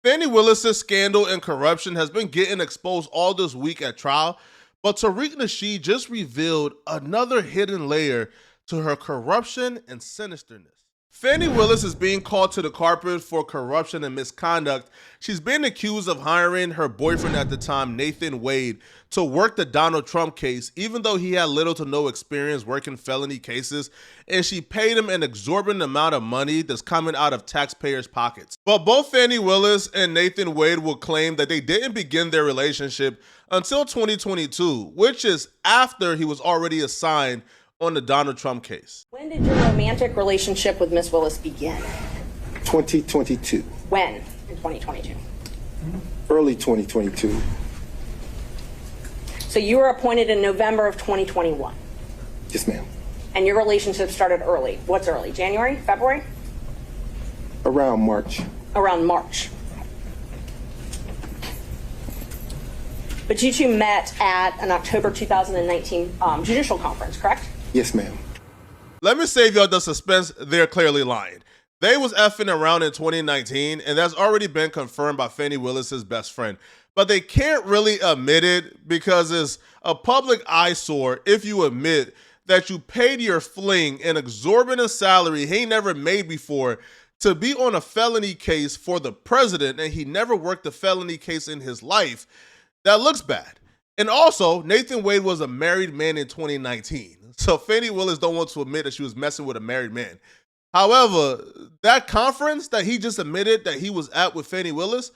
Fani Willis' scandal and corruption has been getting exposed all this week at trial, but Tariq Nasheed just revealed another hidden layer to her corruption and sinisterness. Fani Willis is being called to the carpet for corruption and misconduct. She's been accused of hiring her boyfriend at the time, Nathan Wade, to work the Donald Trump case, even though he had little to no experience working felony cases, and she paid him an exorbitant amount of money that's coming out of taxpayers' pockets. But both Fani Willis and Nathan Wade will claim that they didn't begin their relationship until 2022, which is after he was already assigned on the Donald Trump case. When did your romantic relationship with Miss Willis begin? 2022. When in 2022? Early 2022. So you were appointed in November of 2021. Yes, ma'am. And your relationship started early. What's early? January? February? Around March. Around March. But you two met at an October 2019 judicial conference, correct? Yes, ma'am. Let me save y'all the suspense. They're clearly lying. They was effing around in 2019, and that's already been confirmed by Fani Willis's best friend. But they can't really admit it because it's a public eyesore if you admit that you paid your fling an exorbitant salary he never made before to be on a felony case for the president, and he never worked a felony case in his life. That looks bad. And also, Nathan Wade was a married man in 2019. So Fani Willis don't want to admit that she was messing with a married man. However, that conference that he just admitted that he was at with Fani Willis,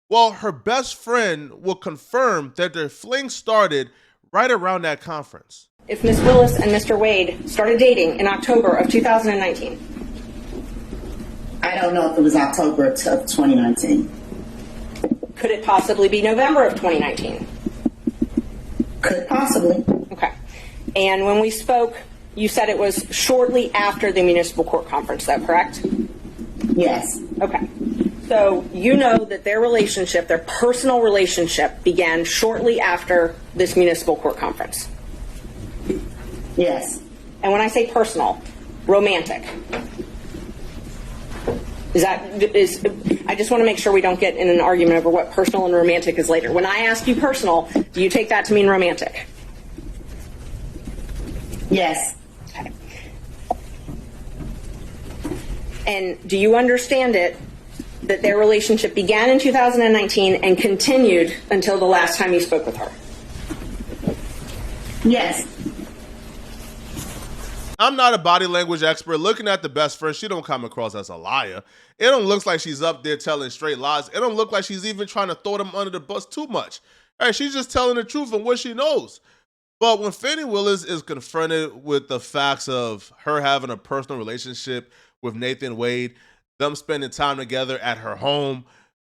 well, her best friend will confirm that their fling started right around that conference. If Miss Willis and Mr. Wade started dating in October of 2019. I don't know if it was October of 2019. Could it possibly be November of 2019? Could possibly. Okay. And when we spoke, you said it was shortly after the municipal court conference, though, correct? Yes. Okay. So you know that their relationship, their personal relationship, began shortly after this municipal court conference. Yes. And when I say personal, romantic. I just want to make sure we don't get in an argument over what personal and romantic is later. When I ask you personal, do you take that to mean romantic? Yes. Okay. And do you understand it that their relationship began in 2019 and continued until the last time you spoke with her? Yes. I'm not a body language expert. Looking at the best friend, she don't come across as a liar. It don't look like she's up there telling straight lies. It don't look like she's even trying to throw them under the bus too much. Hey, she's just telling the truth and what she knows. But when Fani Willis is confronted with the facts of her having a personal relationship with Nathan Wade, them spending time together at her home,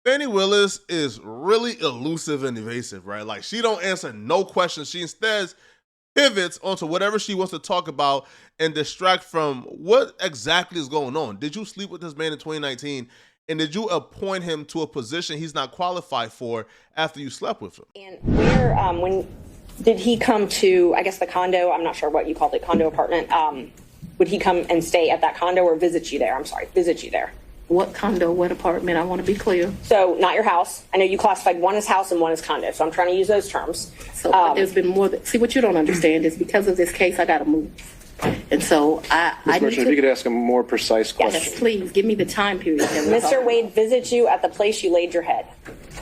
Fani Willis is really elusive and evasive, right? Like, she don't answer no questions. She instead pivots onto whatever she wants to talk about and distract from what exactly is going on. Did you sleep with this man in 2019? And did you appoint him to a position he's not qualified for after you slept with him? And where, when did he come to, I guess, the condo? I'm not sure what you called it, condo apartment. Would he come and stay at that condo or visit you there? I'm sorry, visit you there. What condo, what apartment? I want to be clear. So not your house. I know you classified one as house and one as condo, so I'm trying to use those terms. So there's been more see, what you don't understand is because of this case, I got to move. And so I Ms. need Merchant, if you could ask a more precise question. Yes, please, give me the time period. Mr. Wade visits you at the place you laid your head.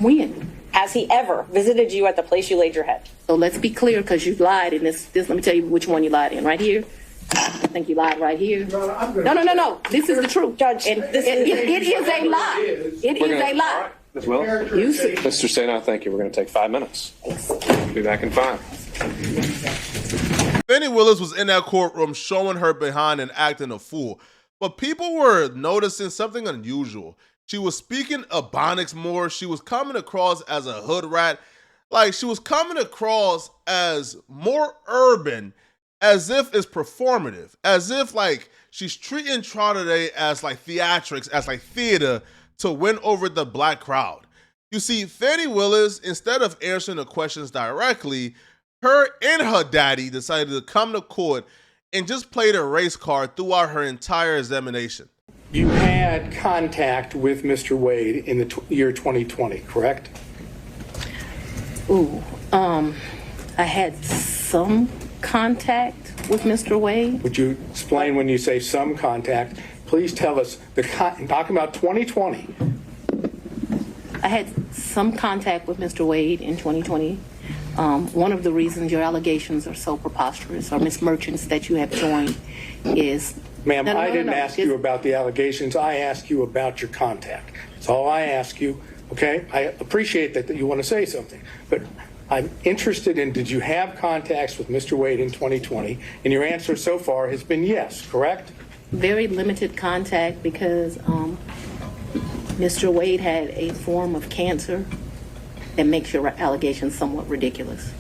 When? Has he ever visited you at the place you laid your head? So let's be clear, because you lied in this. Let me tell you which one you lied in. Right here. I think you lied right here. No. This is the truth, Judge. And it is a lie. It is a lie. Ms. Willis? Mr. Sena, thank you. We're going to take 5 minutes. Be back in 5. Fani Willis was in that courtroom showing her behind and acting a fool. But people were noticing something unusual. She was speaking Ebonics more. She was coming across as a hood rat. Like, she was coming across as more urban, as if it's performative, as if like she's treating Trotter Day as like theatrics, as like theater to win over the black crowd. You see, Fani Willis, instead of answering the questions directly, her and her daddy decided to come to court and just play the race card throughout her entire examination. You had contact with Mr. Wade in the year 2020, correct? I had some contact with Mr. Wade. Would you explain when you say some contact? Please tell us, talking about 2020. I had some contact with Mr. Wade in 2020. One of the reasons your allegations are so preposterous, or Ms. Merchants, that you have joined is... Ma'am, I didn't ask you about the allegations. I asked you about your contact. That's all I ask you, okay? I appreciate that you want to say something, but I'm interested in, did you have contacts with Mr. Wade in 2020? And your answer so far has been yes, correct? Very limited contact because Mr. Wade had a form of cancer that makes your allegations somewhat ridiculous.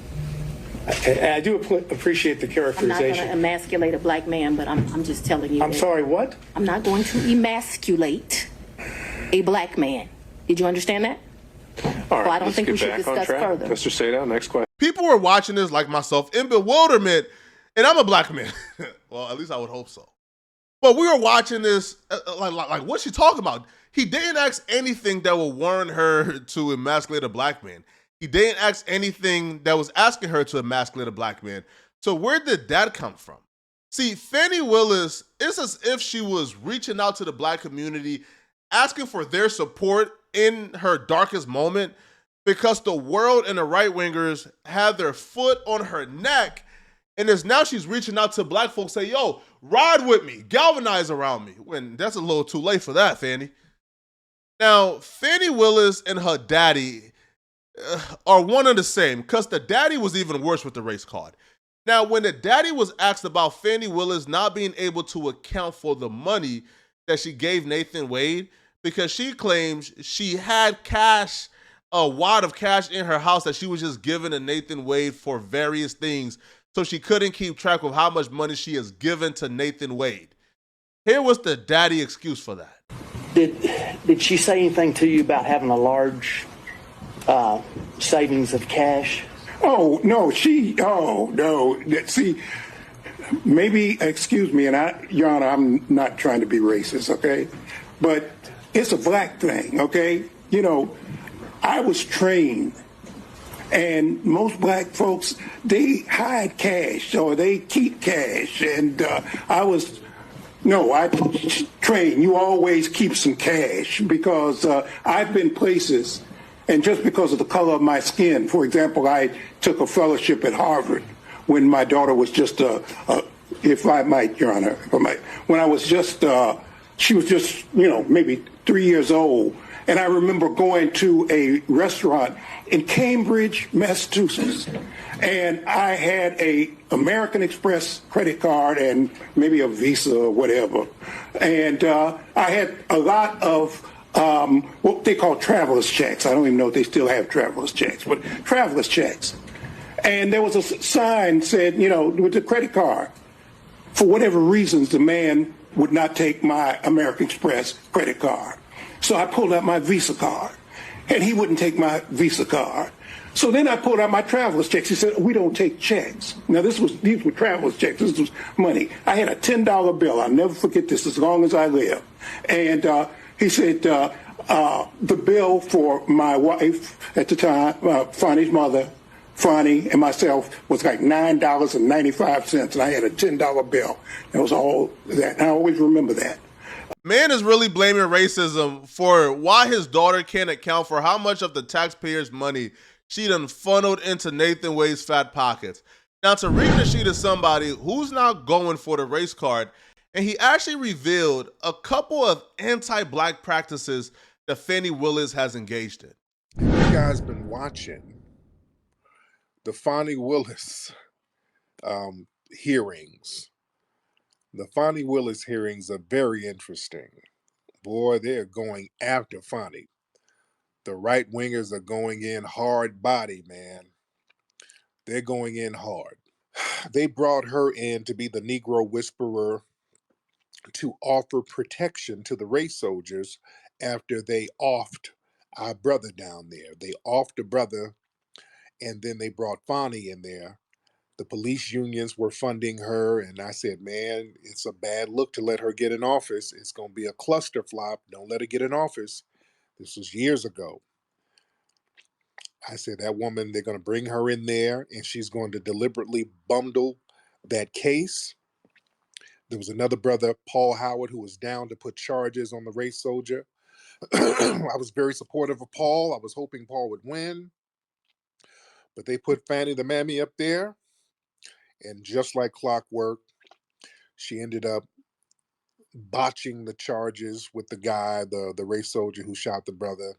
I do appreciate the I'm characterization. not going to emasculate a black man, but I'm just telling you. I'm sorry, what? I'm not going to emasculate a black man. Did you understand that? All right, Well, I don't let's think get we should back on discuss track. further. Mr. Seda, next question. People were watching this like myself in bewilderment, and I'm a black man. Well, at least I would hope so. But we were watching this like what's she talking about? He didn't ask anything that would warrant her to emasculate a black man. He didn't ask anything that was asking her to emasculate a black man. So where did that come from? See, Fani Willis, it's as if she was reaching out to the black community, asking for their support in her darkest moment, because the world and the right-wingers had their foot on her neck, and as now she's reaching out to black folks, say, yo, ride with me, galvanize around me. When that's a little too late for that, Fani. Now, Fani Willis and her daddy are one and the same, because the daddy was even worse with the race card. Now, when the daddy was asked about Fani Willis not being able to account for the money that she gave Nathan Wade, because she claims she had cash, a wad of cash in her house that she was just giving to Nathan Wade for various things, so she couldn't keep track of how much money she has given to Nathan Wade. Here was the daddy excuse for that. Did she say anything to you about having a large savings of cash? Oh, no, no. See, maybe, excuse me, and Your Honor, I'm not trying to be racist, okay? But it's a black thing, okay? You know, I was trained, and most black folks, they hide cash or they keep cash, and I train. You always keep some cash, because I've been places, and just because of the color of my skin, for example, I took a fellowship at Harvard when my daughter was just if I might, Your Honor, when I was just, she was just, maybe 3 years old. And I remember going to a restaurant in Cambridge, Massachusetts, and I had a American Express credit card and maybe a Visa or whatever. And I had a lot of what they call traveler's checks. I don't even know if they still have traveler's checks, but traveler's checks. And there was a sign said, with the credit card. For whatever reasons, the man would not take my American Express credit card. So I pulled out my Visa card, and he wouldn't take my Visa card. So then I pulled out my traveler's checks. He said, we don't take checks. Now, these were traveler's checks. This was money. I had a $10 bill. I'll never forget this as long as I live. And he said, the bill for my wife at the time, Fani's mother, Fani, and myself was like $9.95, and I had a $10 bill. That was all that. And I always remember that. Man is really blaming racism for why his daughter can't account for how much of the taxpayers' money she done funneled into Nathan Wade's fat pockets. Now, Tariq Nasheed is somebody who's not going for the race card, and he actually revealed a couple of anti-black practices that Fani Willis has engaged in. You guys been watching the Fani Willis hearings. The Fani Willis hearings are very interesting. Boy, they're going after Fani. The right wingers are going in hard body, man. They're going in hard. They brought her in to be the Negro whisperer, to offer protection to the race soldiers after they offed our brother down there. They offed the brother, and then they brought Fani in there The police unions were funding her, and I said, man, it's a bad look to let her get in office. It's going to be a cluster flop. Don't let her get in office. This was years ago. I said, that woman, they're going to bring her in there, and she's going to deliberately bundle that case. There was another brother, Paul Howard, who was down to put charges on the race soldier. I was very supportive of Paul. I was hoping Paul would win. But they put Fannie the Mammy up there, and just like clockwork, she ended up botching the charges with the guy, the race soldier who shot the brother.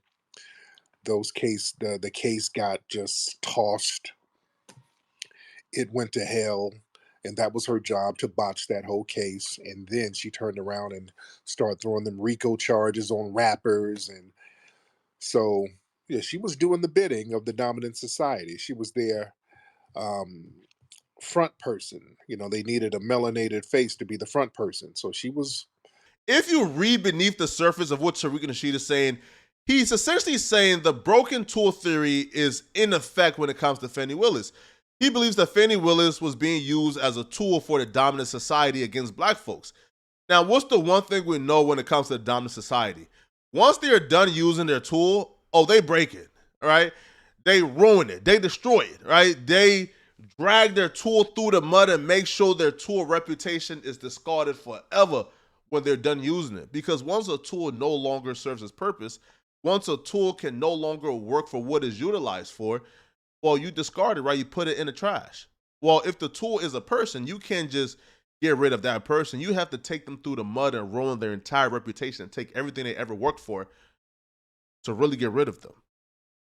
The case got just tossed. It went to hell, and that was her job, to botch that whole case. And then she turned around and started throwing them RICO charges on rappers. And so, yeah, she was doing the bidding of the dominant society. She was their front person. They needed a melanated face to be the front person. So she was. If you read beneath the surface of what Tariq Nasheed is saying, he's essentially saying the broken tool theory is in effect when it comes to Fani Willis. He believes that Fani Willis was being used as a tool for the dominant society against black folks. Now, what's the one thing we know when it comes to the dominant society? Once they're done using their tool, they break it, right? They ruin it. They destroy it, right? They drag their tool through the mud and make sure their tool reputation is discarded forever when they're done using it. Because once a tool no longer serves its purpose, once a tool can no longer work for what it's utilized for, well, you discard it, right? You put it in the trash. Well, if the tool is a person, you can't just get rid of that person. You have to take them through the mud and ruin their entire reputation and take everything they ever worked for to really get rid of them.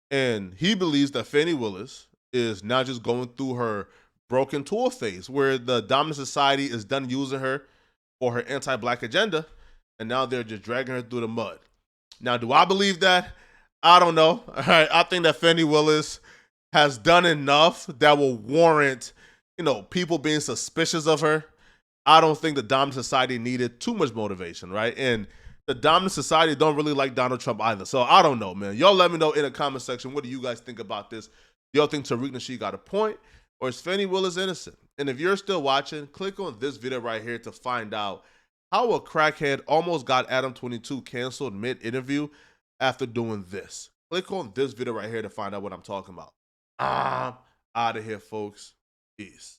And he believes that Fani Willis is now just going through her broken tool phase, where the dominant society is done using her for her anti-black agenda, and now they're just dragging her through the mud. Now, do I believe that? I don't know. All right, I think that Fani Willis has done enough that will warrant, people being suspicious of her. I don't think the dominant society needed too much motivation, right? And the dominant society don't really like Donald Trump either. So I don't know, man. Y'all let me know in the comment section, what do you guys think about this? Y'all think Tariq Nasheed got a point, or is Fani Willis innocent? And if you're still watching, click on this video right here to find out how a crackhead almost got Adam 22 canceled mid-interview after doing this. Click on this video right here to find out what I'm talking about. I'm out of here, folks. Peace.